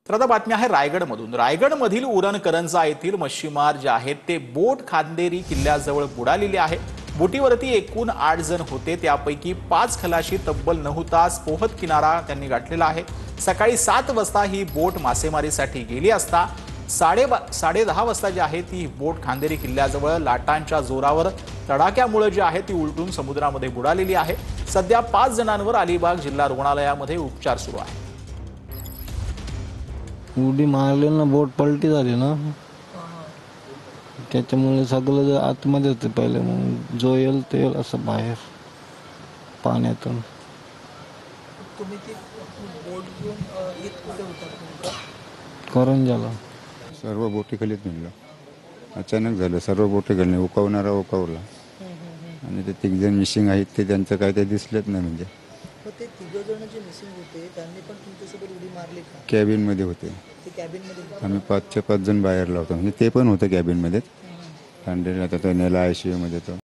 तर आता बातमी आहे रायगडमधून। रायगडमधील उरण करंजा येथील मच्छीमार जे आहेत ते बोट खांदेरी किल्ल्याजवळ बुडालेले आहे। बोटीवरती एकूण 8 जण होते, त्यापैकी 5 खलाशी तब्बल 9 तास पोहत किनारा त्यांनी गाठलेला आहे। सकाळी 7 वाजता ही बोट मासेमारीसाठी गेली असता 10:30 वाजता जी आहे ती बोट खांदेरी किल्ल्याजवळ लाटांच्या जोरावर तडाख्यामुळे जी आहे ती उलटून समुद्रामध्ये बुडालेली आहे। सध्या 5 जणांवर अलिबाग जिल्हा रुग्णालयामध्ये उपचार सुरू आहे। उडी मारली ना, बोट पलटी झाली ना, त्याच्यामुळे सगळं आतमध्ये होते पहिले, मग जो येईल ते येईल असं बाहेर पाण्यातून। तुम्ही ती बोट घेऊन येत कुठे होता? करंजाला। सर्व बोटी खालीच निघलो, अचानक झालं। सर्व बोटी खाली उकवणारा उकवला आणि ते 3 जण मिसिंग आहेत ते त्यांचं काय ते दिसलेच नाही। म्हणजे ते 3 जण जे मिसिंग होते त्यांनी पण तुमच्यासोबत उडी मारली का? कॅबिनमध्ये होते ते कॅबिनमध्ये आम्ही 5च्या 5 जण बाहेरला होतो, म्हणजे ते पण होतं कॅबिनमध्येच। खांडेरी आता तो नेला ICU मध्ये तो।